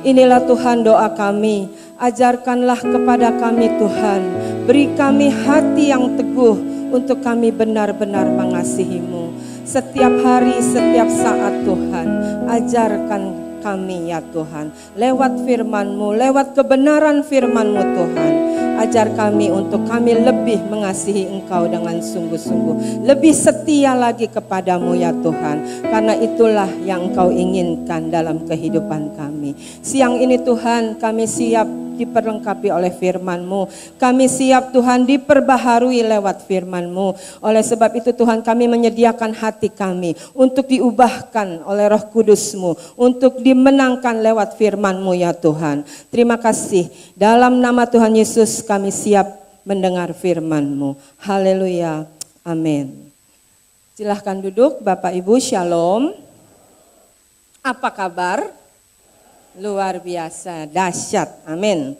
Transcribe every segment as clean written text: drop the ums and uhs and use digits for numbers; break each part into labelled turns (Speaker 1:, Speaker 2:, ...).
Speaker 1: Inilah Tuhan doa kami, ajarkanlah kepada kami Tuhan, beri kami hati yang teguh untuk kami benar-benar mengasihi-Mu. Setiap hari, setiap saat Tuhan, ajarkan kami ya Tuhan, lewat firman-Mu, lewat kebenaran firman-Mu Tuhan. Ajar kami untuk kami lebih mengasihi Engkau dengan sungguh-sungguh, lebih setia lagi kepadamu ya Tuhan, karena itulah yang Engkau inginkan dalam kehidupan kami. Siang ini Tuhan, kami siap diperlengkapi oleh firman-Mu. Kami siap Tuhan diperbaharui lewat firman-Mu. Oleh sebab itu Tuhan, kami menyediakan hati kami untuk diubahkan oleh Roh Kudus-Mu, untuk dimenangkan lewat firman-Mu ya Tuhan. Terima kasih. Dalam nama Tuhan Yesus kami siap mendengar firman-Mu. Haleluya. Amin. Silahkan duduk Bapak Ibu, Shalom. Apa kabar? Luar biasa, dahsyat, amin.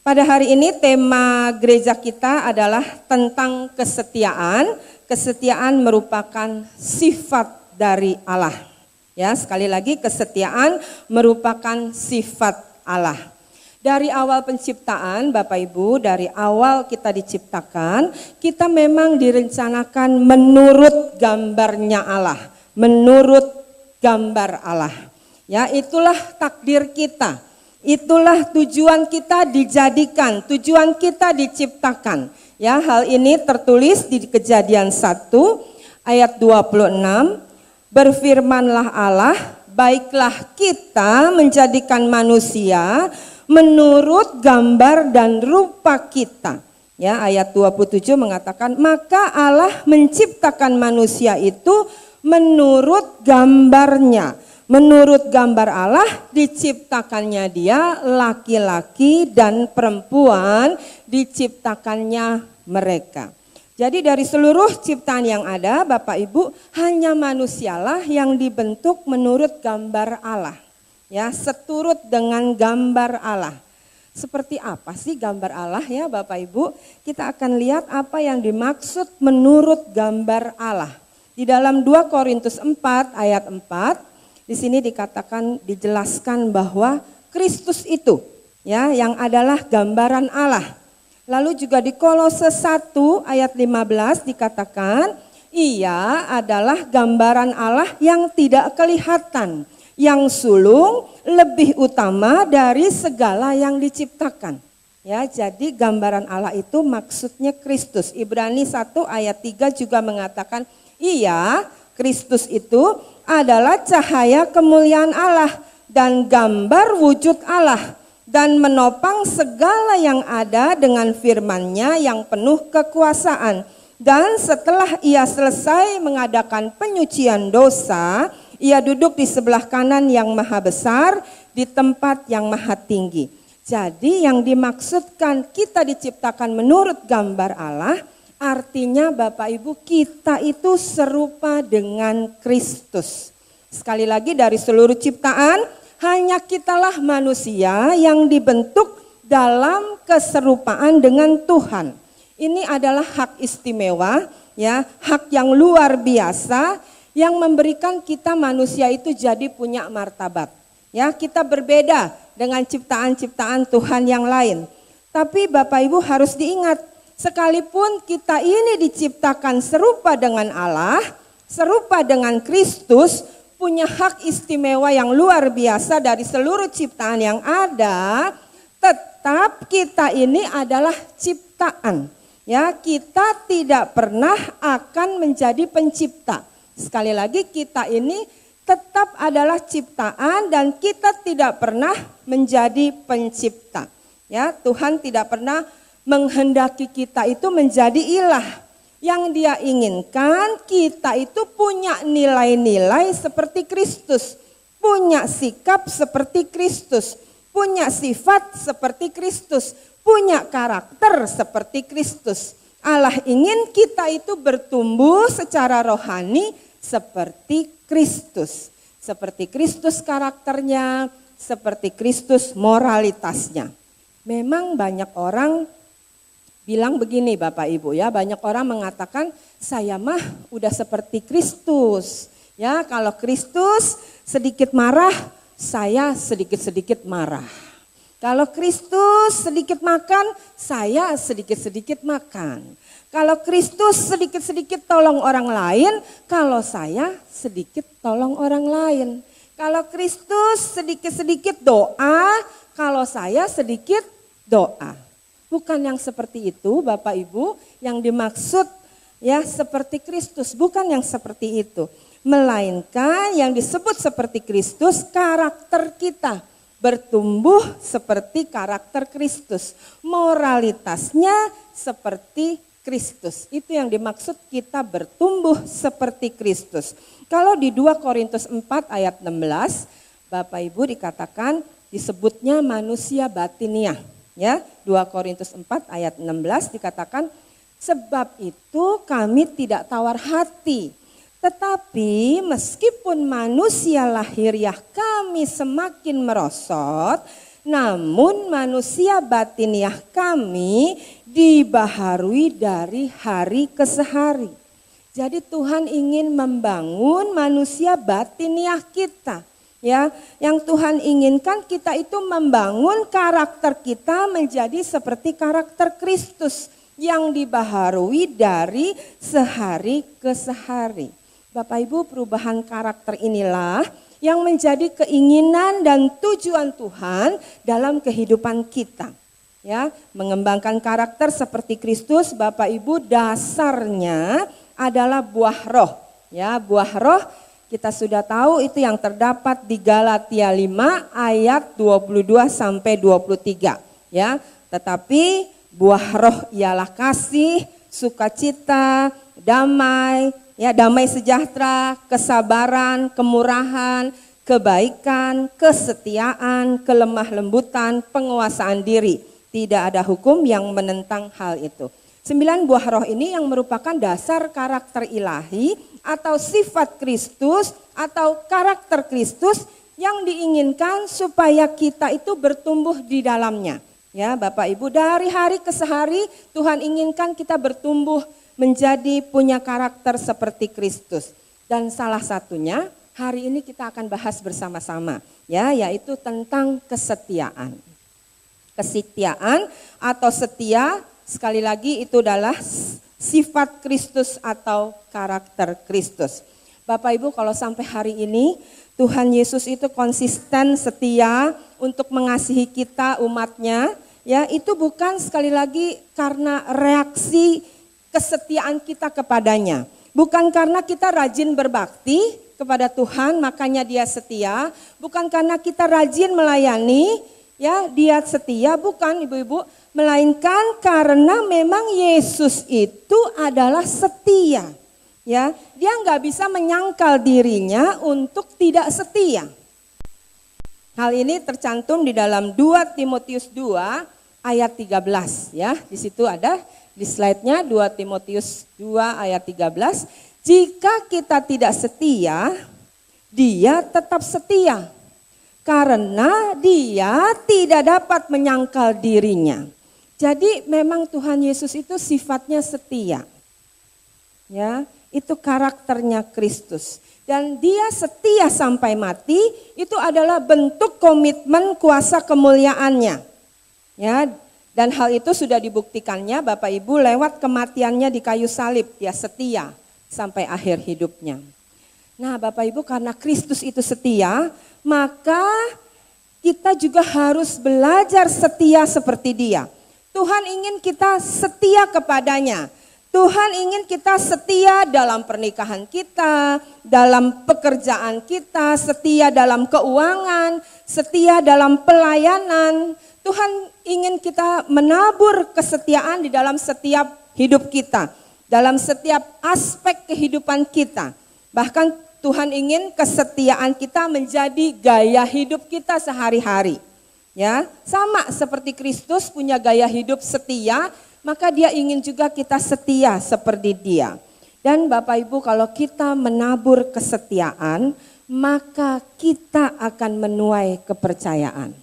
Speaker 1: Pada hari ini tema gereja kita adalah tentang kesetiaan. Kesetiaan merupakan sifat dari Allah. Ya, sekali lagi kesetiaan merupakan sifat Allah. Dari awal penciptaan Bapak Ibu, dari awal kita diciptakan, kita memang direncanakan menurut gambarnya Allah, menurut gambar Allah. Ya, itulah takdir kita. Itulah tujuan kita dijadikan, tujuan kita diciptakan. Ya, hal ini tertulis di Kejadian 1 ayat 26. Berfirmanlah Allah, baiklah kita menjadikan manusia menurut gambar dan rupa kita. Ya, ayat 27 mengatakan, maka Allah menciptakan manusia itu menurut gambarnya. Menurut gambar Allah diciptakannya dia, laki-laki dan perempuan diciptakannya mereka. Jadi dari seluruh ciptaan yang ada Bapak Ibu, hanya manusialah yang dibentuk menurut gambar Allah. Ya, seturut dengan gambar Allah. Seperti apa sih gambar Allah ya Bapak Ibu? Kita akan lihat apa yang dimaksud menurut gambar Allah. Di dalam 2 Korintus 4 ayat 4, di sini dikatakan, dijelaskan bahwa Kristus itu ya yang adalah gambaran Allah. Lalu juga di Kolose 1 ayat 15 dikatakan, ia adalah gambaran Allah yang tidak kelihatan, yang sulung lebih utama dari segala yang diciptakan. Ya, jadi gambaran Allah itu maksudnya Kristus. Ibrani 1 ayat 3 juga mengatakan, ia Kristus itu adalah cahaya kemuliaan Allah dan gambar wujud Allah, dan menopang segala yang ada dengan firman-Nya yang penuh kekuasaan. Dan setelah ia selesai mengadakan penyucian dosa, ia duduk di sebelah kanan yang maha besar, di tempat yang maha tinggi. Jadi yang dimaksudkan kita diciptakan menurut gambar Allah, artinya Bapak Ibu, kita itu serupa dengan Kristus. Sekali lagi, dari seluruh ciptaan hanya kitalah manusia yang dibentuk dalam keserupaan dengan Tuhan. Ini adalah hak istimewa, ya, hak yang luar biasa yang memberikan kita manusia itu jadi punya martabat. Ya, kita berbeda dengan ciptaan-ciptaan Tuhan yang lain. Tapi Bapak Ibu harus diingat, sekalipun kita ini diciptakan serupa dengan Allah, serupa dengan Kristus, punya hak istimewa yang luar biasa dari seluruh ciptaan yang ada, tetap kita ini adalah ciptaan. Ya, kita tidak pernah akan menjadi pencipta. Sekali lagi, kita ini tetap adalah ciptaan dan kita tidak pernah menjadi pencipta. Ya, Tuhan tidak pernah menghendaki kita itu menjadi ilah. Yang Dia inginkan kita itu punya nilai-nilai seperti Kristus, punya sikap seperti Kristus, punya sifat seperti Kristus, punya karakter seperti Kristus. Allah ingin kita itu bertumbuh secara rohani seperti Kristus. Seperti Kristus karakternya, seperti Kristus moralitasnya. Memang banyak orang bilang begini Bapak Ibu ya, banyak orang mengatakan saya mah udah seperti Kristus. Ya, kalau Kristus sedikit marah saya sedikit-sedikit marah. Kalau Kristus sedikit makan, saya sedikit-sedikit makan. Kalau Kristus sedikit-sedikit tolong orang lain, kalau saya sedikit tolong orang lain. Kalau Kristus sedikit-sedikit doa, kalau saya sedikit doa. Bukan yang seperti itu Bapak Ibu, yang dimaksud ya seperti Kristus, bukan yang seperti itu. Melainkan yang disebut seperti Kristus, karakter kita bertumbuh seperti karakter Kristus. Moralitasnya seperti Kristus. Itu yang dimaksud kita bertumbuh seperti Kristus. Kalau di 2 Korintus 4 ayat 16, Bapak Ibu dikatakan disebutnya manusia batiniah. Ya, 2 Korintus 4 ayat 16 dikatakan, sebab itu kami tidak tawar hati. Tetapi meskipun manusia lahiriah kami semakin merosot, namun manusia batiniah kami dibaharui dari hari ke hari. Jadi Tuhan ingin membangun manusia batiniah kita. Ya, yang Tuhan inginkan kita itu membangun karakter kita menjadi seperti karakter Kristus yang dibaharui dari sehari ke sehari. Bapak Ibu, perubahan karakter inilah yang menjadi keinginan dan tujuan Tuhan dalam kehidupan kita. Ya, mengembangkan karakter seperti Kristus, Bapak Ibu, dasarnya adalah buah roh. Ya, buah roh kita sudah tahu itu yang terdapat di Galatia 5 ayat 22 sampai 23. Ya, tetapi buah roh ialah kasih, sukacita, damai, ya damai sejahtera, kesabaran, kemurahan, kebaikan, kesetiaan, kelemah lembutan, penguasaan diri. Tidak ada hukum yang menentang hal itu. 9 buah roh ini yang merupakan dasar karakter ilahi atau sifat Kristus atau karakter Kristus yang diinginkan supaya kita itu bertumbuh di dalamnya. Ya, Bapak Ibu, dari hari ke hari Tuhan inginkan kita bertumbuh menjadi punya karakter seperti Kristus. Dan salah satunya hari ini kita akan bahas bersama-sama, ya, yaitu tentang kesetiaan. Kesetiaan atau setia, sekali lagi itu adalah sifat Kristus atau karakter Kristus. Bapak Ibu, kalau sampai hari ini Tuhan Yesus itu konsisten setia untuk mengasihi kita umatnya, ya itu bukan sekali lagi karena reaksi kesetiaan kita kepadanya. Bukan karena kita rajin berbakti kepada Tuhan makanya dia setia, bukan karena kita rajin melayani, ya dia setia, bukan ibu-ibu, melainkan karena memang Yesus itu adalah setia. Ya, dia nggak bisa menyangkal dirinya untuk tidak setia. Hal ini tercantum di dalam 2 Timotius 2 ayat 13 ya. Di situ ada di slide-nya 2 Timotius 2 ayat 13. Jika kita tidak setia, dia tetap setia. Karena dia tidak dapat menyangkal dirinya. Jadi memang Tuhan Yesus itu sifatnya setia. Ya, itu karakternya Kristus. Dan dia setia sampai mati, itu adalah bentuk komitmen kuasa kemuliaannya. Ya, dan hal itu sudah dibuktikannya Bapak Ibu lewat kematiannya di kayu salib. Dia setia sampai akhir hidupnya. Nah Bapak Ibu, karena Kristus itu setia, maka kita juga harus belajar setia seperti dia. Tuhan ingin kita setia kepadanya. Tuhan ingin kita setia dalam pernikahan kita, dalam pekerjaan kita, setia dalam keuangan, setia dalam pelayanan. Tuhan ingin kita menabur kesetiaan di dalam setiap hidup kita, dalam setiap aspek kehidupan kita. Bahkan Tuhan ingin kesetiaan kita menjadi gaya hidup kita sehari-hari. Ya, sama seperti Kristus punya gaya hidup setia, maka dia ingin juga kita setia seperti dia. Dan Bapak Ibu, kalau kita menabur kesetiaan, maka kita akan menuai kepercayaan.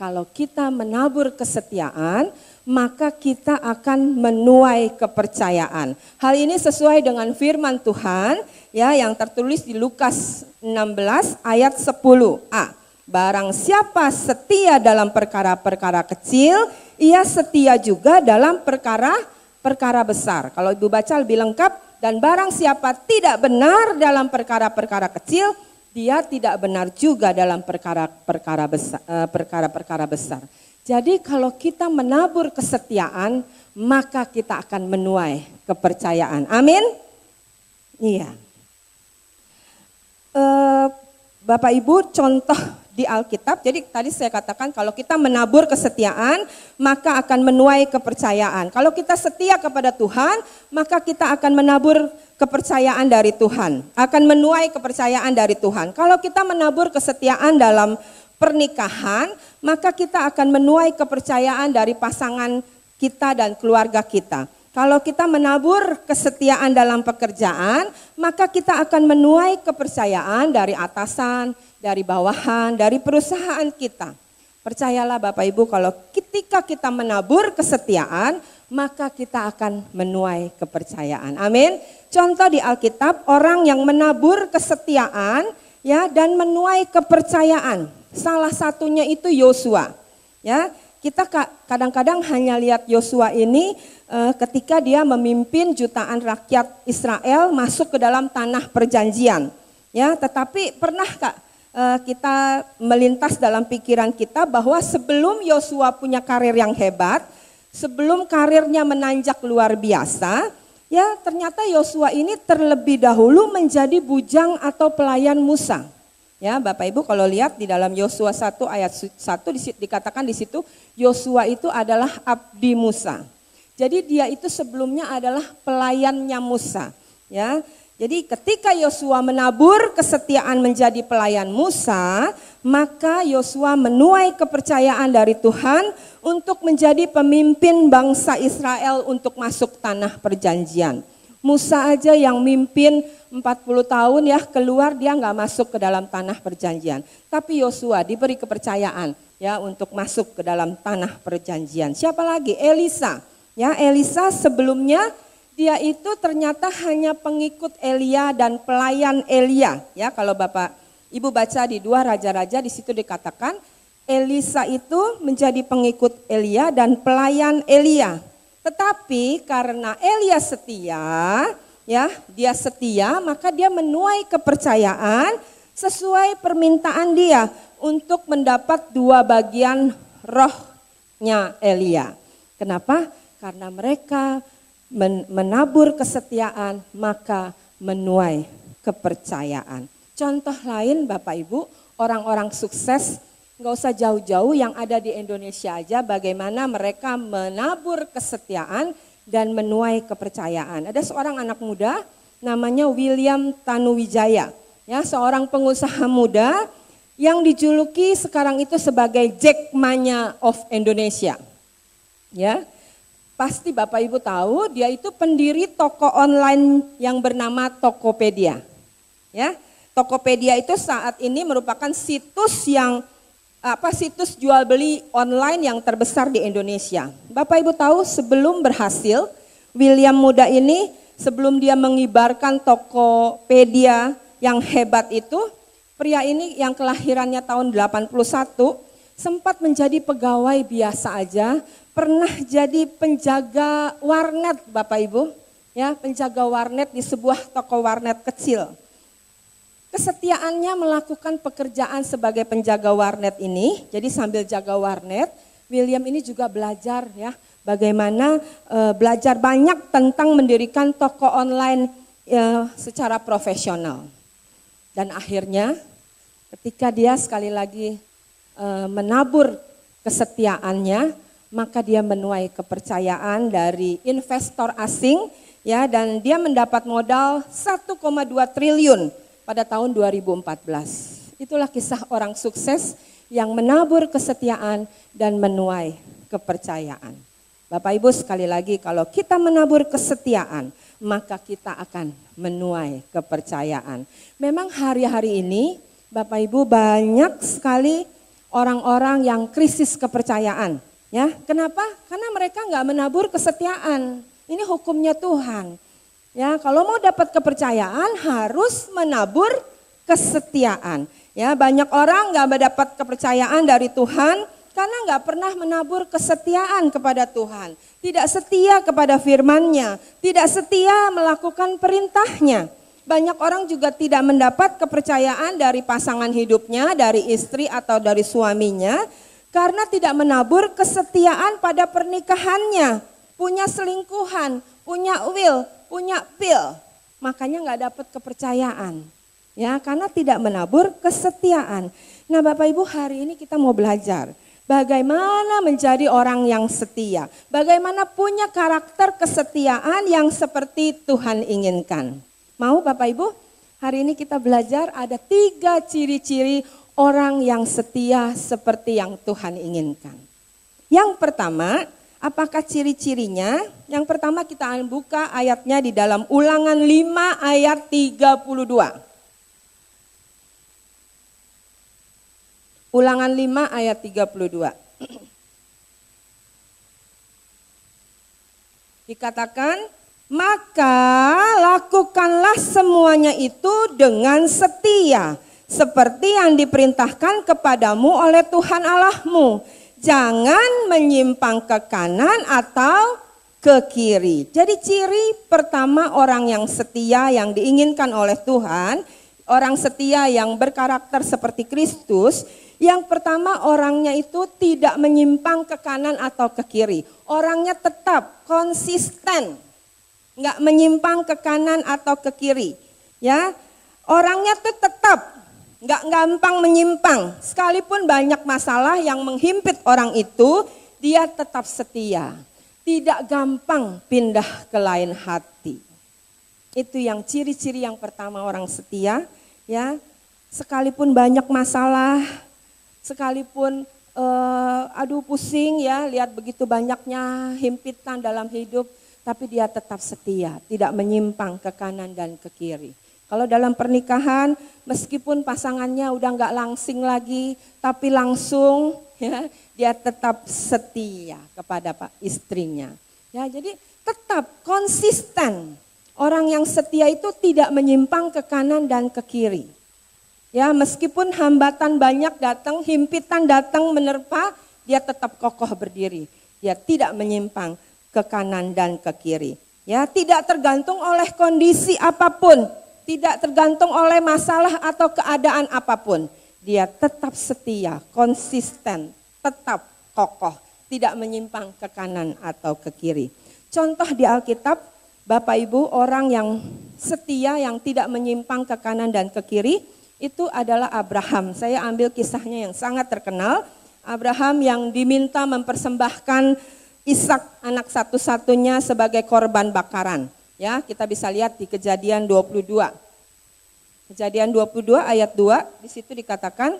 Speaker 1: Kalau kita menabur kesetiaan, maka kita akan menuai kepercayaan. Hal ini sesuai dengan firman Tuhan ya yang tertulis di Lukas 16 ayat 10a. Barang siapa setia dalam perkara-perkara kecil, ia setia juga dalam perkara-perkara besar. Kalau Ibu baca lebih lengkap, dan barang siapa tidak benar dalam perkara-perkara kecil, dia tidak benar juga dalam perkara-perkara besar. Jadi kalau kita menabur kesetiaan, maka kita akan menuai kepercayaan. Amin. Iya. Bapak Ibu, contoh di Alkitab. Jadi tadi saya katakan kalau kita menabur kesetiaan, maka akan menuai kepercayaan. Kalau kita setia kepada Tuhan, maka kita akan menabur kepercayaan dari Tuhan, akan menuai kepercayaan dari Tuhan. Kalau kita menabur kesetiaan dalam pernikahan, maka kita akan menuai kepercayaan dari pasangan kita dan keluarga kita. Kalau kita menabur kesetiaan dalam pekerjaan, maka kita akan menuai kepercayaan dari atasan, dari bawahan, dari perusahaan kita. Percayalah Bapak Ibu, kalau ketika kita menabur kesetiaan, maka kita akan menuai kepercayaan. Amin. Contoh di Alkitab, orang yang menabur kesetiaan ya dan menuai kepercayaan. Salah satunya itu Yosua. Ya, kita kadang-kadang hanya lihat Yosua ini ketika dia memimpin jutaan rakyat Israel masuk ke dalam tanah perjanjian. Ya, tetapi pernahkah kita melintas dalam pikiran kita bahwa sebelum Yosua punya karir yang hebat, sebelum karirnya menanjak luar biasa, ya ternyata Yosua ini terlebih dahulu menjadi bujang atau pelayan Musa. Ya, Bapak Ibu kalau lihat di dalam Yosua 1 ayat 1 dikatakan di situ Yosua itu adalah abdi Musa. Jadi dia itu sebelumnya adalah pelayannya Musa, ya. Jadi ketika Yosua menabur kesetiaan menjadi pelayan Musa, maka Yosua menuai kepercayaan dari Tuhan untuk menjadi pemimpin bangsa Israel untuk masuk tanah perjanjian. Musa aja yang mimpin 40 tahun ya keluar, dia nggak masuk ke dalam tanah perjanjian. Tapi Yosua diberi kepercayaan ya untuk masuk ke dalam tanah perjanjian. Siapa lagi? Elisa. Ya, Elisa sebelumnya dia itu ternyata hanya pengikut Elia dan pelayan Elia. Ya, kalau Bapak Ibu baca di 2 Raja-Raja di situ dikatakan Elisa itu menjadi pengikut Elia dan pelayan Elia. Tetapi karena Elia setia, ya, dia setia, maka dia menuai kepercayaan sesuai permintaan dia untuk mendapat 2 bagian rohnya Elia. Kenapa? Karena mereka menabur kesetiaan, maka menuai kepercayaan. Contoh lain Bapak Ibu, orang-orang sukses, nggak usah jauh-jauh yang ada di Indonesia aja, bagaimana mereka menabur kesetiaan dan menuai kepercayaan. Ada seorang anak muda namanya William Tanuwijaya, ya, seorang pengusaha muda yang dijuluki sekarang itu sebagai Jack Manya of Indonesia. Ya, pasti Bapak Ibu tahu dia itu pendiri toko online yang bernama Tokopedia. Ya, Tokopedia itu saat ini merupakan situs jual beli online yang terbesar di Indonesia. Bapak Ibu tahu sebelum berhasil, William muda ini sebelum dia mengibarkan Tokopedia yang hebat itu, pria ini yang kelahirannya tahun 81 sempat menjadi pegawai biasa aja, pernah jadi penjaga warnet Bapak Ibu, ya, penjaga warnet di sebuah toko warnet kecil. Kesetiaannya melakukan pekerjaan sebagai penjaga warnet ini, jadi sambil jaga warnet, William ini juga belajar ya, bagaimana belajar banyak tentang mendirikan toko online secara profesional. Dan akhirnya ketika dia sekali lagi menabur kesetiaannya, maka dia menuai kepercayaan dari investor asing ya, dan dia mendapat modal 1,2 triliun pada tahun 2014. Itulah kisah orang sukses yang menabur kesetiaan dan menuai kepercayaan. Bapak Ibu sekali lagi, kalau kita menabur kesetiaan, maka kita akan menuai kepercayaan. Memang hari-hari ini Bapak Ibu banyak sekali orang-orang yang krisis kepercayaan. Ya, kenapa? Karena mereka nggak menabur kesetiaan. Ini hukumnya Tuhan. Ya, kalau mau dapat kepercayaan harus menabur kesetiaan. Ya, banyak orang nggak mendapat kepercayaan dari Tuhan karena nggak pernah menabur kesetiaan kepada Tuhan. Tidak setia kepada firman-Nya, tidak setia melakukan perintahnya. Banyak orang juga tidak mendapat kepercayaan dari pasangan hidupnya, dari istri atau dari suaminya, karena tidak menabur kesetiaan pada pernikahannya. Punya selingkuhan, punya will, punya pil, makanya nggak dapat kepercayaan. Ya, karena tidak menabur kesetiaan. Nah, Bapak Ibu, hari ini kita mau belajar bagaimana menjadi orang yang setia. Bagaimana punya karakter kesetiaan yang seperti Tuhan inginkan. Mau Bapak Ibu? Hari ini kita belajar ada 3 ciri-ciri orang yang setia seperti yang Tuhan inginkan. Yang pertama, apakah ciri-cirinya? Yang pertama kita akan buka ayatnya di dalam Ulangan 5 ayat 32. Ulangan 5 ayat 32. Dikatakan, maka lakukanlah semuanya itu dengan setia, seperti yang diperintahkan kepadamu oleh Tuhan Allahmu. Jangan menyimpang ke kanan atau ke kiri. Jadi ciri pertama orang yang setia yang diinginkan oleh Tuhan, orang setia yang berkarakter seperti Kristus, yang pertama orangnya itu tidak menyimpang ke kanan atau ke kiri. Orangnya tetap konsisten, nggak menyimpang ke kanan atau ke kiri. Ya, orangnya tuh tetap nggak gampang menyimpang. Sekalipun banyak masalah yang menghimpit orang itu, dia tetap setia. Tidak gampang pindah ke lain hati. Itu yang ciri-ciri yang pertama orang setia. Ya, sekalipun banyak masalah, sekalipun pusing ya, lihat begitu banyaknya himpitan dalam hidup, tapi dia tetap setia, tidak menyimpang ke kanan dan ke kiri. Kalau dalam pernikahan, meskipun pasangannya udah nggak langsing lagi, tapi langsung ya, dia tetap setia kepada istrinya. Ya, jadi tetap konsisten. Orang yang setia itu tidak menyimpang ke kanan dan ke kiri. Ya, meskipun hambatan banyak datang, himpitan datang menerpa, dia tetap kokoh berdiri. Dia tidak menyimpang ke kanan dan ke kiri. Ya, tidak tergantung oleh kondisi apapun, tidak tergantung oleh masalah atau keadaan apapun. Dia tetap setia, konsisten, tetap kokoh, tidak menyimpang ke kanan atau ke kiri. Contoh di Alkitab, Bapak Ibu, orang yang setia yang tidak menyimpang ke kanan dan ke kiri, itu adalah Abraham. Saya ambil kisahnya yang sangat terkenal. Abraham yang diminta mempersembahkan Ishak anak satu-satunya sebagai korban bakaran. Ya, kita bisa lihat di Kejadian 22. Kejadian 22 ayat 2, di situ dikatakan,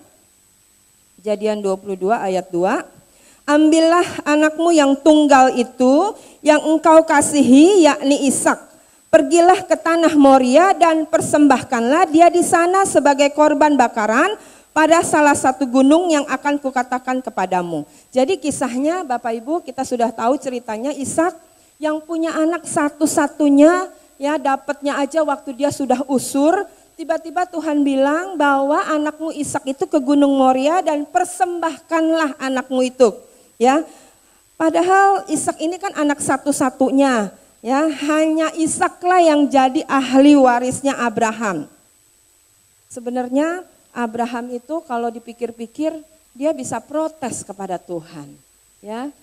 Speaker 1: Kejadian 22 ayat 2, ambillah anakmu yang tunggal itu yang engkau kasihi, yakni Ishak. Pergilah ke tanah Moria dan persembahkanlah dia di sana sebagai korban bakaran pada salah satu gunung yang akan kukatakan kepadamu. Jadi kisahnya Bapak Ibu, kita sudah tahu ceritanya, Ishak yang punya anak satu-satunya, ya dapatnya aja waktu dia sudah usur. Tiba-tiba Tuhan bilang bahwa anakmu Ishak itu ke gunung Moria dan persembahkanlah anakmu itu. Ya, padahal Ishak ini kan anak satu-satunya. Ya, hanya Ishaklah yang jadi ahli warisnya Abraham. Sebenarnya Abraham itu kalau dipikir-pikir dia bisa protes kepada Tuhan. Ya,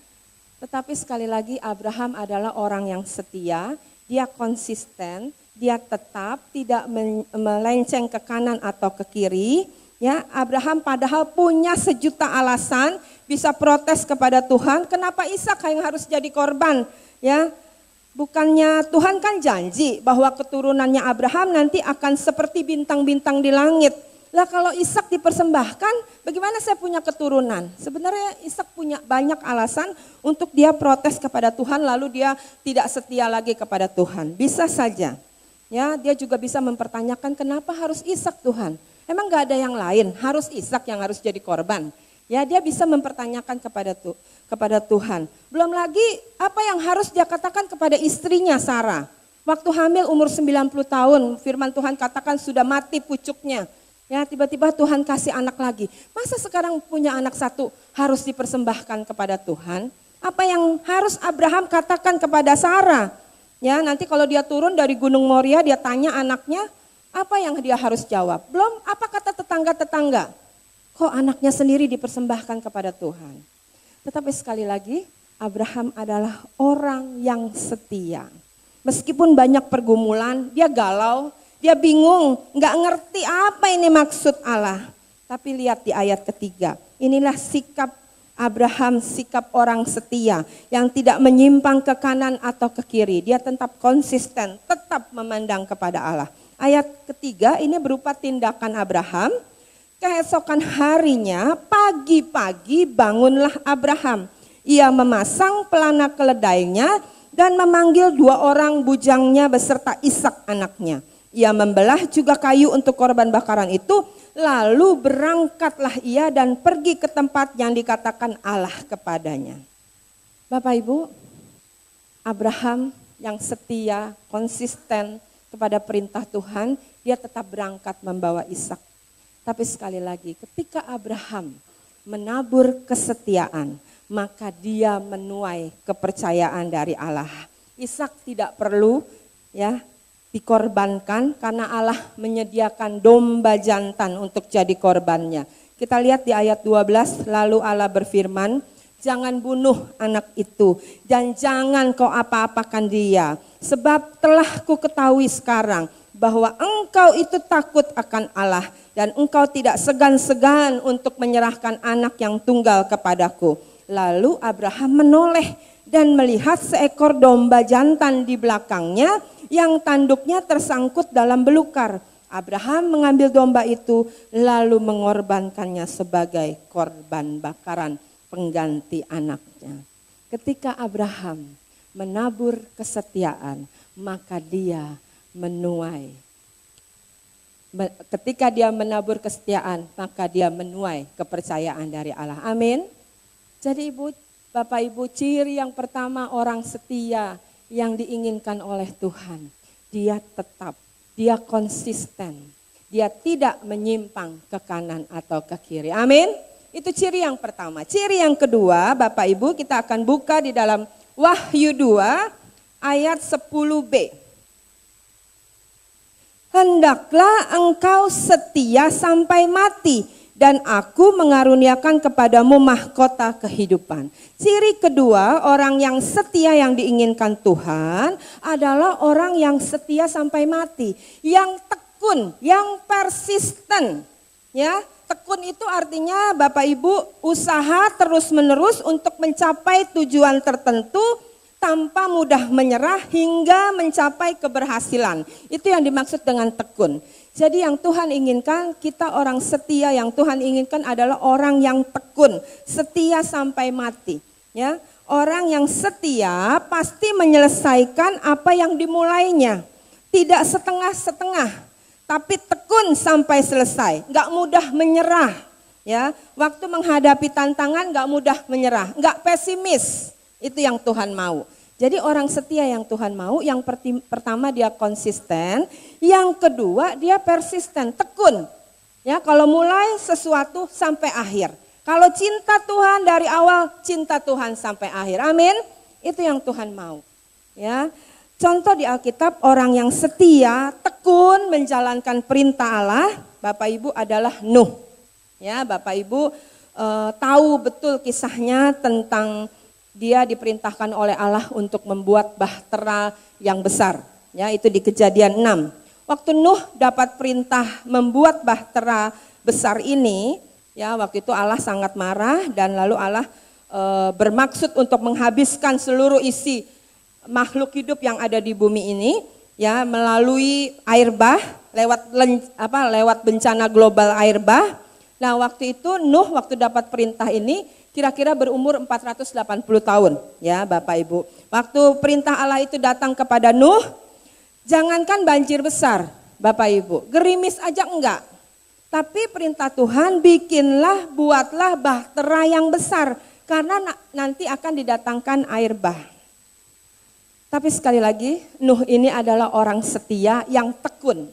Speaker 1: tetapi sekali lagi Abraham adalah orang yang setia, dia konsisten, dia tetap tidak melenceng ke kanan atau ke kiri. Ya, Abraham padahal punya sejuta alasan bisa protes kepada Tuhan, kenapa Ishak yang harus jadi korban? Ya, bukannya Tuhan kan janji bahwa keturunannya Abraham nanti akan seperti bintang-bintang di langit. Lah kalau Ishak dipersembahkan, bagaimana saya punya keturunan? Sebenarnya Ishak punya banyak alasan untuk dia protes kepada Tuhan, lalu dia tidak setia lagi kepada Tuhan. Bisa saja. Ya, dia juga bisa mempertanyakan kenapa harus Ishak Tuhan? Emang gak ada yang lain, harus Ishak yang harus jadi korban. Ya, dia bisa mempertanyakan kepada Tuhan. Belum lagi apa yang harus dia katakan kepada istrinya Sarah. Waktu hamil umur 90 tahun, firman Tuhan katakan sudah mati pucuknya. Ya, tiba-tiba Tuhan kasih anak lagi. Masa sekarang punya anak satu harus dipersembahkan kepada Tuhan? Apa yang harus Abraham katakan kepada Sarah? Ya, nanti kalau dia turun dari Gunung Moria, dia tanya anaknya, apa yang dia harus jawab? Belum, apa kata tetangga-tetangga? Kok anaknya sendiri dipersembahkan kepada Tuhan? Tetapi sekali lagi, Abraham adalah orang yang setia. Meskipun banyak pergumulan, dia galau, dia bingung, nggak ngerti apa ini maksud Allah. Tapi lihat di ayat ketiga, inilah sikap Abraham, sikap orang setia yang tidak menyimpang ke kanan atau ke kiri. Dia tetap konsisten, tetap memandang kepada Allah. Ayat ketiga ini berupa tindakan Abraham. Keesokan harinya, pagi-pagi bangunlah Abraham. Ia memasang pelana keledainya dan memanggil 2 orang bujangnya beserta Ishak anaknya. Ia membelah juga kayu untuk korban bakaran itu, lalu berangkatlah ia dan pergi ke tempat yang dikatakan Allah kepadanya. Bapak Ibu, Abraham yang setia, konsisten kepada perintah Tuhan, dia tetap berangkat membawa Ishak. Tapi sekali lagi, ketika Abraham menabur kesetiaan, maka dia menuai kepercayaan dari Allah. Ishak tidak perlu dikorbankan karena Allah menyediakan domba jantan untuk jadi korbannya. Kita lihat di ayat 12, lalu Allah berfirman, jangan bunuh anak itu dan jangan kau apa-apakan dia. Sebab telah ku ketahui sekarang bahwa engkau itu takut akan Allah dan engkau tidak segan-segan untuk menyerahkan anak yang tunggal kepadaku. Lalu Abraham menoleh dan melihat seekor domba jantan di belakangnya yang tanduknya tersangkut dalam belukar. Abraham mengambil domba itu lalu mengorbankannya sebagai korban bakaran pengganti anaknya. Ketika Abraham menabur kesetiaan, maka dia menuai. Ketika dia menabur kesetiaan, maka dia menuai kepercayaan dari Allah. Amin. Jadi Bapak Ibu, ciri yang pertama orang setia yang diinginkan oleh Tuhan. Dia tetap, dia konsisten, dia tidak menyimpang ke kanan atau ke kiri. Amin. Itu ciri yang pertama. Ciri yang kedua, Bapak Ibu, kita akan buka di dalam Wahyu 2 ayat 10b. Hendaklah engkau setia sampai mati, dan aku mengaruniakan kepadamu mahkota kehidupan. Ciri kedua, orang yang setia yang diinginkan Tuhan adalah orang yang setia sampai mati, yang tekun, yang persisten. Ya, tekun itu artinya Bapak Ibu usaha terus-menerus untuk mencapai tujuan tertentu tanpa mudah menyerah hingga mencapai keberhasilan. Itu yang dimaksud dengan tekun. Jadi yang Tuhan inginkan, kita orang setia yang Tuhan inginkan adalah orang yang tekun, setia sampai mati. Ya, orang yang setia pasti menyelesaikan apa yang dimulainya. Tidak setengah-setengah, tapi tekun sampai selesai. Enggak mudah menyerah. Ya, waktu menghadapi tantangan enggak mudah menyerah, enggak pesimis. Itu yang Tuhan mau. Jadi orang setia yang Tuhan mau, yang pertama dia konsisten, yang kedua dia persisten, tekun. Ya, kalau mulai sesuatu sampai akhir. Kalau cinta Tuhan dari awal, cinta Tuhan sampai akhir. Amin. Itu yang Tuhan mau. Ya. Contoh di Alkitab, orang yang setia, tekun menjalankan perintah Allah, Bapak Ibu adalah Nuh. Ya, Bapak Ibu tahu betul kisahnya tentang dia diperintahkan oleh Allah untuk membuat bahtera yang besar. Ya, itu di Kejadian 6. Waktu Nuh dapat perintah membuat bahtera besar ini, ya waktu itu Allah sangat marah dan lalu Allah bermaksud untuk menghabiskan seluruh isi makhluk hidup yang ada di bumi ini, ya melalui air bah, lewat bencana global air bah. Nah, waktu itu Nuh waktu dapat perintah ini kira-kira berumur 480 tahun, ya Bapak Ibu. Waktu perintah Allah itu datang kepada Nuh, jangankan banjir besar, Bapak Ibu, gerimis aja enggak. Tapi perintah Tuhan, buatlah bahtera yang besar, karena nanti akan didatangkan air bah. Tapi sekali lagi, Nuh ini adalah orang setia yang tekun.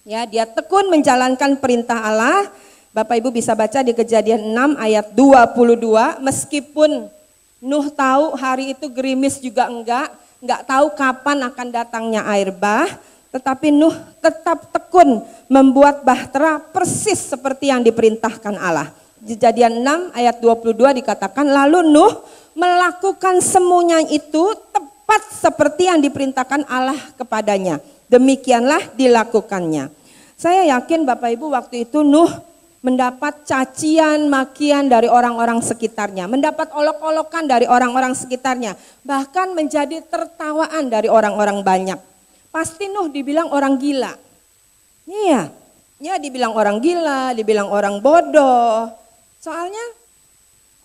Speaker 1: Ya, dia tekun menjalankan perintah Allah. Bapak Ibu bisa baca di Kejadian 6 ayat 22, meskipun Nuh tahu hari itu gerimis juga enggak tahu kapan akan datangnya air bah, tetapi Nuh tetap tekun membuat bahtera persis seperti yang diperintahkan Allah. Kejadian 6 ayat 22 dikatakan, lalu Nuh melakukan semuanya itu tepat seperti yang diperintahkan Allah kepadanya. Demikianlah dilakukannya. Saya yakin Bapak Ibu waktu itu Nuh mendapat cacian, makian dari orang-orang sekitarnya, mendapat olok-olokan dari orang-orang sekitarnya, bahkan menjadi tertawaan dari orang-orang banyak. Pasti Nuh dibilang orang gila. Iya, ya dibilang orang gila, dibilang orang bodoh. Soalnya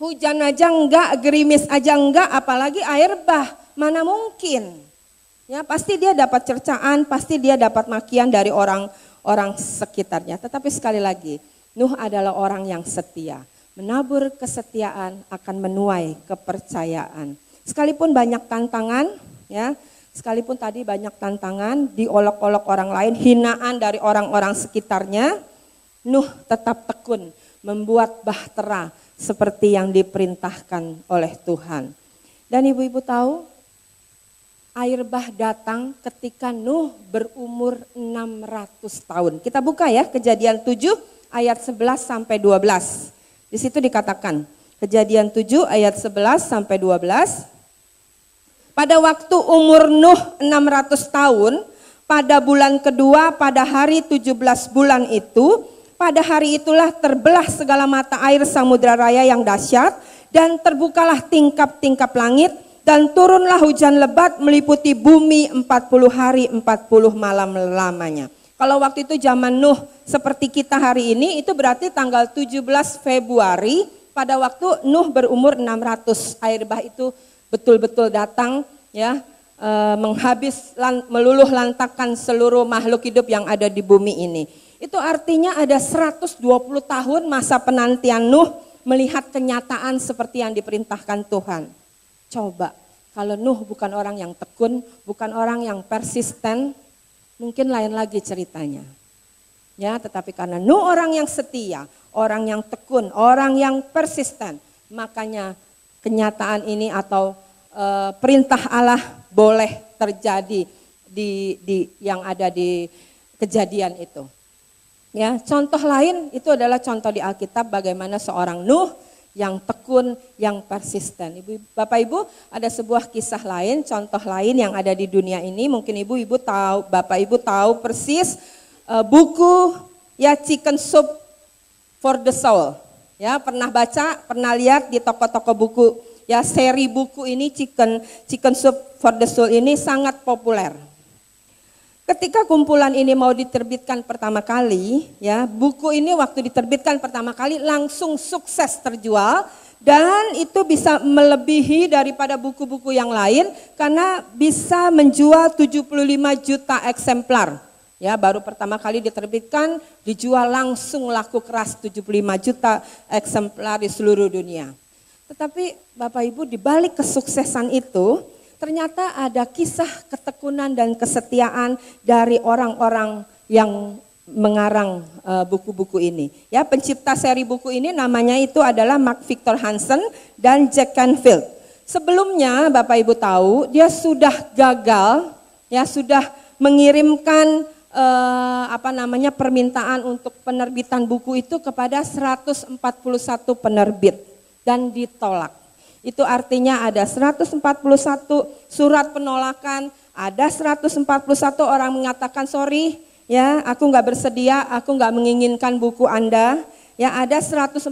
Speaker 1: hujan aja enggak, gerimis aja enggak, apalagi air bah, mana mungkin. Ya, pasti dia dapat cercaan, pasti dia dapat makian dari orang sekitarnya. Tetapi sekali lagi, Nuh adalah orang yang setia. Menabur kesetiaan akan menuai kepercayaan. Sekalipun banyak tantangan, ya, sekalipun tadi banyak tantangan, diolok-olok orang lain, hinaan dari orang-orang sekitarnya, Nuh tetap tekun membuat bahtera seperti yang diperintahkan oleh Tuhan. Dan ibu-ibu tahu, air bah datang ketika Nuh berumur 600 tahun. Kita buka ya Kejadian 7 ayat 11 sampai 12. Di situ dikatakan, Kejadian 7 ayat 11 sampai 12. Pada waktu umur Nuh 600 tahun, pada bulan kedua pada hari 17 bulan itu, pada hari itulah terbelah segala mata air samudra raya yang dahsyat, dan terbukalah tingkap-tingkap langit, dan turunlah hujan lebat meliputi bumi 40 hari 40 malam lamanya. Kalau waktu itu zaman Nuh seperti kita hari ini, itu berarti tanggal 17 Februari pada waktu Nuh berumur 600. Air bah itu betul-betul datang ya, meluluh lantakan seluruh makhluk hidup yang ada di bumi ini. Itu artinya ada 120 tahun masa penantian Nuh melihat kenyataan seperti yang diperintahkan Tuhan. Coba, kalau Nuh bukan orang yang tekun, bukan orang yang persisten, mungkin lain lagi ceritanya. Ya, tetapi karena Nuh orang yang setia, orang yang tekun, orang yang persisten, makanya kenyataan ini atau perintah Allah boleh terjadi di yang ada di kejadian itu. Ya, contoh lain itu adalah contoh di Alkitab bagaimana seorang Nuh yang tekun, yang persisten. Bapak Ibu, ada sebuah kisah lain, contoh lain yang ada di dunia ini. Mungkin Ibu tahu, Bapak Ibu tahu persis buku ya Chicken Soup for the Soul. Ya, pernah baca, pernah lihat di toko-toko buku. Ya, seri buku ini Chicken Soup for the Soul ini sangat populer. Ketika kumpulan ini mau diterbitkan pertama kali, ya, buku ini waktu diterbitkan pertama kali langsung sukses terjual dan itu bisa melebihi daripada buku-buku yang lain karena bisa menjual 75 juta eksemplar. Ya, baru pertama kali diterbitkan dijual langsung laku keras 75 juta eksemplar di seluruh dunia. Tetapi Bapak Ibu di balik kesuksesan itu ternyata ada kisah ketekunan dan kesetiaan dari orang-orang yang mengarang buku-buku ini. Ya, pencipta seri buku ini namanya itu adalah Mark Victor Hansen dan Jack Canfield. Sebelumnya Bapak Ibu tahu dia sudah gagal, ya sudah mengirimkan permintaan untuk penerbitan buku itu kepada 141 penerbit dan ditolak. Itu artinya ada 141 surat penolakan, ada 141 orang mengatakan sorry ya aku nggak bersedia, aku nggak menginginkan buku Anda. Ya, ada 141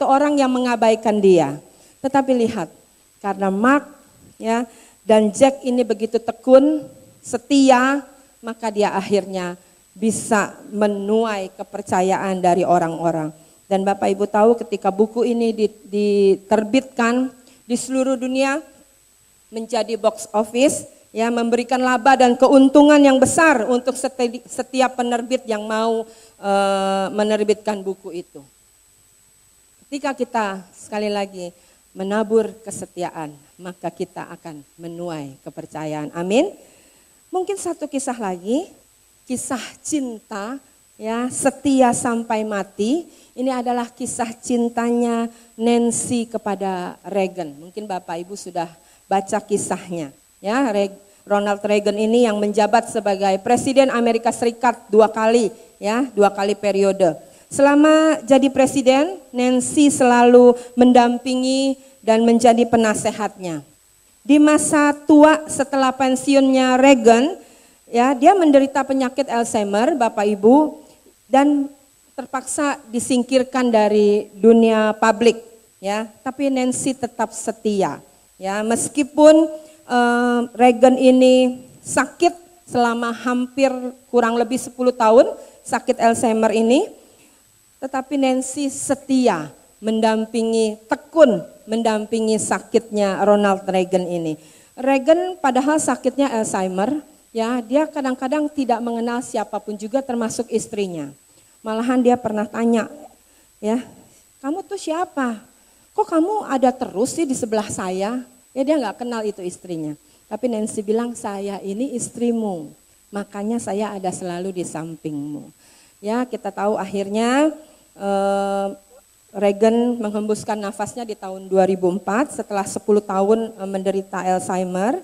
Speaker 1: orang yang mengabaikan dia. Tetapi lihat, karena Mark ya dan Jack ini begitu tekun, setia, maka dia akhirnya bisa menuai kepercayaan dari orang-orang. Dan Bapak Ibu tahu ketika buku ini diterbitkan di seluruh dunia menjadi box office, ya memberikan laba dan keuntungan yang besar untuk setiap penerbit yang mau menerbitkan buku itu. Ketika kita sekali lagi menabur kesetiaan, maka kita akan menuai kepercayaan. Amin. Mungkin satu kisah lagi, kisah cinta, ya, setia sampai mati. Ini adalah kisah cintanya Nancy kepada Reagan. Mungkin Bapak Ibu sudah baca kisahnya. Ya, Ronald Reagan ini yang menjabat sebagai Presiden Amerika Serikat 2 kali, ya, 2 kali periode. Selama jadi presiden, Nancy selalu mendampingi dan menjadi penasehatnya. Di masa tua setelah pensiunnya Reagan, ya, dia menderita penyakit Alzheimer, Bapak Ibu, dan terpaksa disingkirkan dari dunia publik, ya. Tapi Nancy tetap setia, ya, meskipun Reagan ini sakit selama hampir kurang lebih 10 tahun, sakit Alzheimer ini, tetapi Nancy setia mendampingi, tekun mendampingi sakitnya Ronald Reagan ini. Reagan padahal sakitnya Alzheimer, ya, dia kadang-kadang tidak mengenal siapapun juga termasuk istrinya. Malahan dia pernah tanya, ya, kamu tuh siapa? Kok kamu ada terus sih di sebelah saya? Ya, dia nggak kenal itu istrinya. Tapi Nancy bilang, saya ini istrimu, makanya saya ada selalu di sampingmu. Ya, kita tahu akhirnya Reagan menghembuskan nafasnya di tahun 2004 setelah 10 tahun menderita Alzheimer.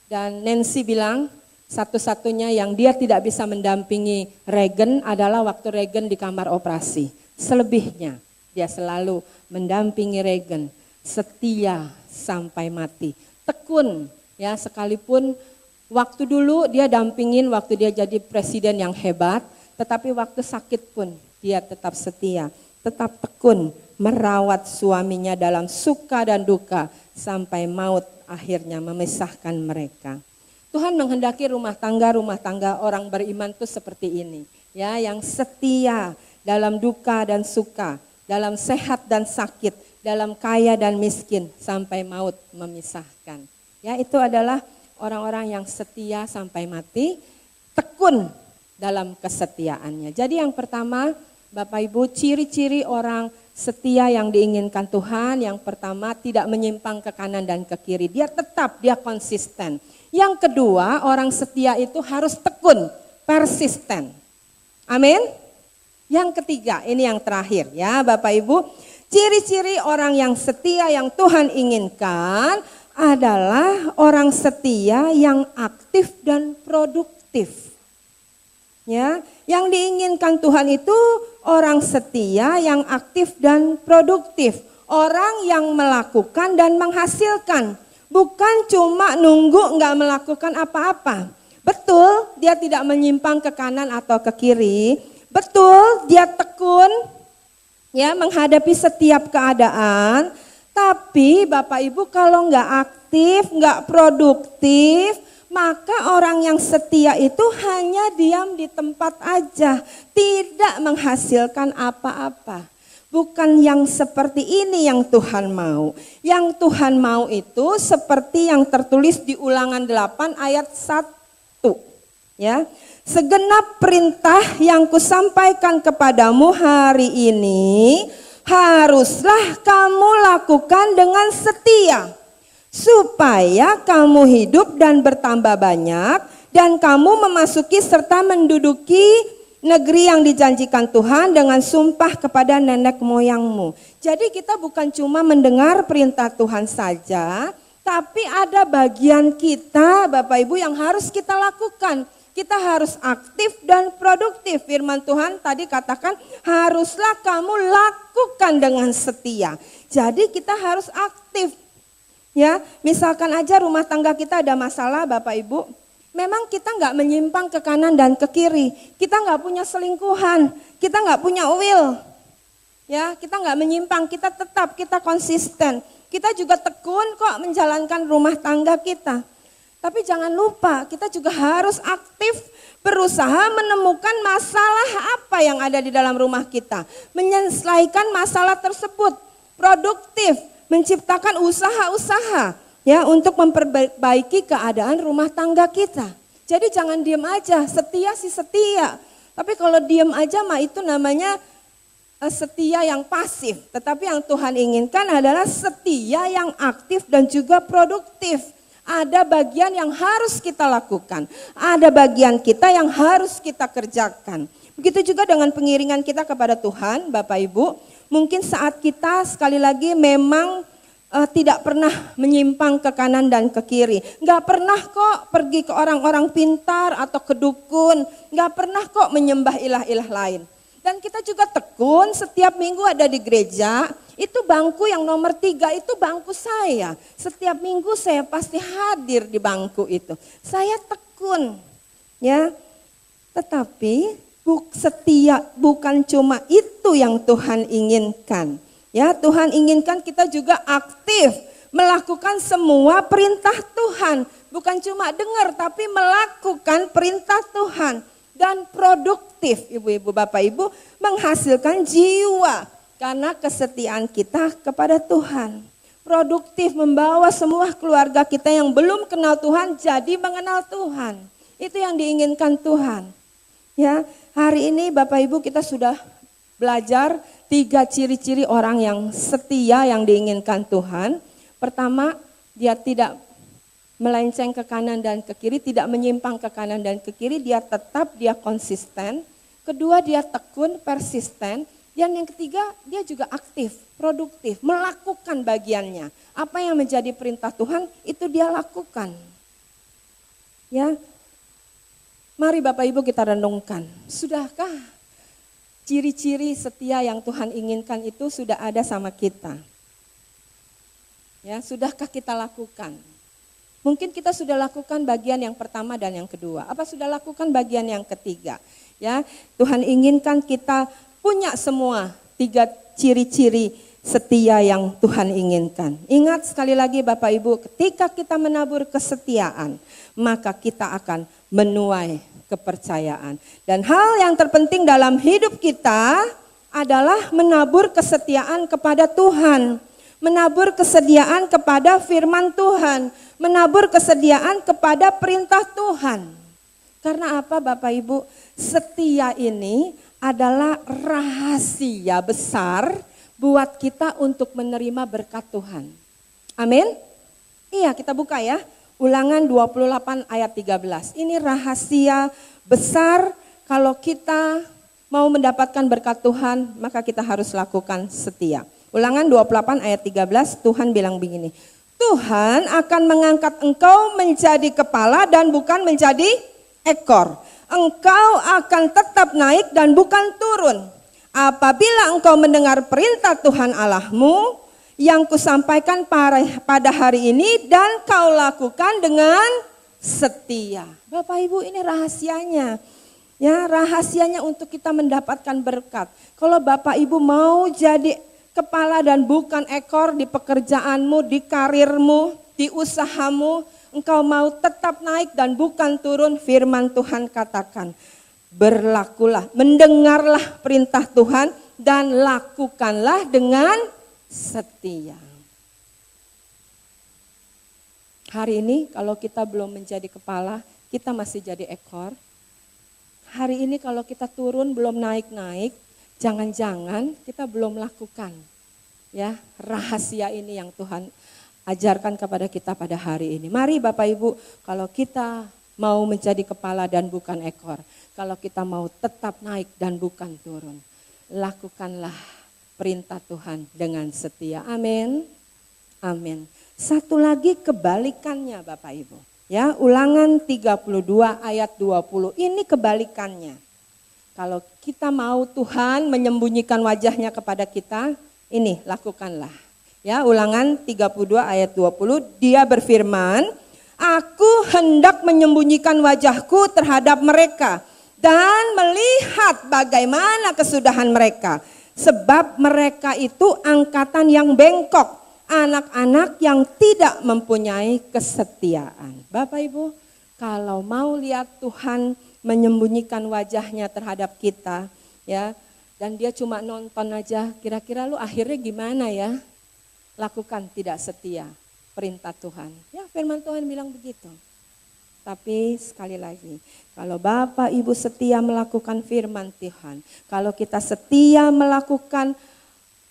Speaker 1: Dan Nancy bilang satu-satunya yang dia tidak bisa mendampingi Reagan adalah waktu Reagan di kamar operasi. Selebihnya dia selalu mendampingi Reagan, setia sampai mati. Tekun, ya, sekalipun waktu dulu dia dampingin waktu dia jadi presiden yang hebat, tetapi waktu sakit pun dia tetap setia, tetap tekun merawat suaminya dalam suka dan duka sampai maut akhirnya memisahkan mereka. Tuhan menghendaki rumah tangga orang beriman itu seperti ini, ya, yang setia dalam duka dan suka, dalam sehat dan sakit, dalam kaya dan miskin sampai maut memisahkan. Ya, itu adalah orang-orang yang setia sampai mati, tekun dalam kesetiaannya. Jadi yang pertama, Bapak Ibu, ciri-ciri orang setia yang diinginkan Tuhan, yang pertama tidak menyimpang ke kanan dan ke kiri. Dia tetap, dia konsisten. Yang kedua, orang setia itu harus tekun, persisten. Amin. Yang ketiga, ini yang terakhir ya Bapak Ibu. Ciri-ciri orang yang setia yang Tuhan inginkan adalah orang setia yang aktif dan produktif. Ya, yang diinginkan Tuhan itu orang setia yang aktif dan produktif. Orang yang melakukan dan menghasilkan. Bukan cuma nunggu nggak melakukan apa-apa. Betul, dia tidak menyimpang ke kanan atau ke kiri. Betul, dia tekun ya menghadapi setiap keadaan. Tapi Bapak Ibu kalau nggak aktif, nggak produktif, maka orang yang setia itu hanya diam di tempat aja, tidak menghasilkan apa-apa. Bukan yang seperti ini yang Tuhan mau. Yang Tuhan mau itu seperti yang tertulis di Ulangan 8 ayat 1. Ya. Segenap perintah yang kusampaikan kepadamu hari ini haruslah kamu lakukan dengan setia, supaya kamu hidup dan bertambah banyak, dan kamu memasuki serta menduduki negeri yang dijanjikan Tuhan dengan sumpah kepada nenek moyangmu. Jadi kita bukan cuma mendengar perintah Tuhan saja, tapi ada bagian kita Bapak Ibu yang harus kita lakukan. Kita harus aktif dan produktif. Firman Tuhan tadi katakan haruslah kamu lakukan dengan setia. Jadi kita harus aktif. Ya, misalkan aja rumah tangga kita ada masalah Bapak Ibu. Memang kita nggak menyimpang ke kanan dan ke kiri. Kita nggak punya selingkuhan. Kita nggak punya will. Ya, kita nggak menyimpang. Kita tetap, kita konsisten. Kita juga tekun kok menjalankan rumah tangga kita. Tapi jangan lupa kita juga harus aktif berusaha menemukan masalah apa yang ada di dalam rumah kita. Menyelesaikan masalah tersebut. Produktif, menciptakan usaha-usaha ya untuk memperbaiki keadaan rumah tangga kita. Jadi jangan diam aja, setia sih setia. Tapi kalau diam aja mah itu namanya setia yang pasif. Tetapi yang Tuhan inginkan adalah setia yang aktif dan juga produktif. Ada bagian yang harus kita lakukan. Ada bagian kita yang harus kita kerjakan. Begitu juga dengan pengiringan kita kepada Tuhan, Bapak Ibu. Mungkin saat kita sekali lagi memang tidak pernah menyimpang ke kanan dan ke kiri. Gak pernah kok pergi ke orang-orang pintar atau ke dukun. Gak pernah kok menyembah ilah-ilah lain. Dan kita juga tekun setiap minggu ada di gereja. Itu bangku yang nomor 3 itu bangku saya. Setiap minggu saya pasti hadir di bangku itu. Saya tekun. Ya. Tetapi setia bukan cuma itu yang Tuhan inginkan. Ya, Tuhan inginkan kita juga aktif melakukan semua perintah Tuhan. Bukan cuma dengar tapi melakukan perintah Tuhan. Dan produktif, ibu-ibu, bapak ibu, menghasilkan jiwa karena kesetiaan kita kepada Tuhan. Produktif membawa semua keluarga kita yang belum kenal Tuhan jadi mengenal Tuhan. Itu yang diinginkan Tuhan. Ya, hari ini bapak ibu kita sudah belajar 3 ciri-ciri orang yang setia yang diinginkan Tuhan. Pertama, dia tidak melenceng ke kanan dan ke kiri, tidak menyimpang ke kanan dan ke kiri, dia konsisten. Kedua, dia tekun, persisten. Dan yang ketiga, dia juga aktif, produktif, melakukan bagiannya. Apa yang menjadi perintah Tuhan, itu dia lakukan. Ya, mari Bapak Ibu kita renungkan. Sudahkah ciri-ciri setia yang Tuhan inginkan itu sudah ada sama kita? Ya, sudahkah kita lakukan? Mungkin kita sudah lakukan bagian yang pertama dan yang kedua. Apa sudah lakukan bagian yang ketiga? Ya, Tuhan inginkan kita punya semua 3 ciri-ciri setia yang Tuhan inginkan. Ingat sekali lagi Bapak Ibu, ketika kita menabur kesetiaan, maka kita akan menuai kepercayaan. Dan hal yang terpenting dalam hidup kita adalah menabur kesetiaan kepada Tuhan. Menabur kesediaan kepada firman Tuhan. Menabur kesediaan kepada perintah Tuhan. Karena apa Bapak Ibu? Setia ini adalah rahasia besar buat kita untuk menerima berkat Tuhan. Amin? Iya, kita buka ya. Ulangan 28 ayat 13. Ini rahasia besar kalau kita mau mendapatkan berkat Tuhan, maka kita harus lakukan setia. Ulangan 28 ayat 13, Tuhan bilang begini. Tuhan akan mengangkat engkau menjadi kepala dan bukan menjadi ekor. Engkau akan tetap naik dan bukan turun. Apabila engkau mendengar perintah Tuhan Allahmu yang kusampaikan pada hari ini dan kau lakukan dengan setia. Bapak Ibu, ini rahasianya. Ya, rahasianya untuk kita mendapatkan berkat. Kalau Bapak Ibu mau jadi kepala dan bukan ekor di pekerjaanmu, di karirmu, di usahamu, engkau mau tetap naik dan bukan turun, firman Tuhan katakan, berlakulah, mendengarlah perintah Tuhan dan lakukanlah dengan setia. Hari ini kalau kita belum menjadi kepala, kita masih jadi ekor. Hari ini kalau kita turun belum naik-naik, jangan-jangan kita belum lakukan ya rahasia ini yang Tuhan ajarkan kepada kita pada hari ini. Mari Bapak Ibu, kalau kita mau menjadi kepala dan bukan ekor, kalau kita mau tetap naik dan bukan turun, lakukanlah perintah Tuhan dengan setia. Amin. Amin. Satu lagi kebalikannya Bapak Ibu. Ya, Ulangan 32 ayat 20. Ini kebalikannya. Kalau kita mau Tuhan menyembunyikan wajahnya kepada kita, ini lakukanlah. Ya, Ulangan 32 ayat 20, dia berfirman, aku hendak menyembunyikan wajahku terhadap mereka dan melihat bagaimana kesudahan mereka. Sebab mereka itu angkatan yang bengkok, anak-anak yang tidak mempunyai kesetiaan. Bapak Ibu, kalau mau lihat Tuhan menyembunyikan wajahnya terhadap kita, ya, dan dia cuma nonton aja, kira-kira lu akhirnya gimana ya? Lakukan tidak setia perintah Tuhan. Ya, firman Tuhan bilang begitu. Tapi sekali lagi, kalau Bapak Ibu setia melakukan firman Tuhan, kalau kita setia melakukan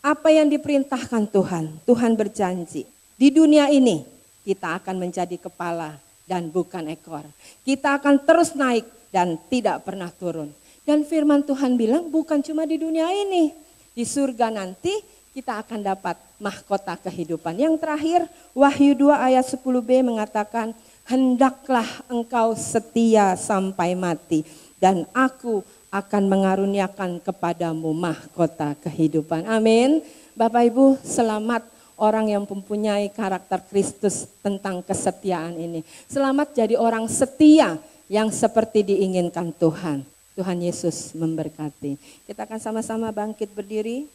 Speaker 1: apa yang diperintahkan Tuhan, Tuhan berjanji di dunia ini kita akan menjadi kepala dan bukan ekor. Kita akan terus naik dan tidak pernah turun. Dan firman Tuhan bilang bukan cuma di dunia ini. Di surga nanti kita akan dapat mahkota kehidupan. Yang terakhir, Wahyu 2 ayat 10b mengatakan, hendaklah engkau setia sampai mati dan aku akan mengaruniakan kepadamu mahkota kehidupan. Amin. Bapak Ibu, selamat orang yang mempunyai karakter Kristus tentang kesetiaan ini. Selamat jadi orang setia yang seperti diinginkan Tuhan. Tuhan Yesus memberkati. Kita akan sama-sama bangkit berdiri.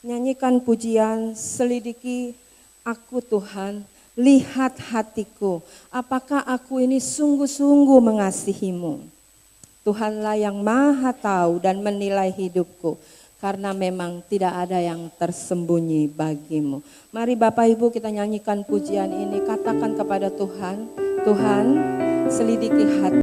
Speaker 1: Nyanyikan pujian, selidiki aku Tuhan, lihat hatiku. Apakah aku ini sungguh-sungguh mengasihimu? Tuhanlah yang maha tahu dan menilai hidupku. Karena memang tidak ada yang tersembunyi bagimu. Mari Bapak Ibu kita nyanyikan pujian ini. Katakan kepada Tuhan, Tuhan selidiki hati.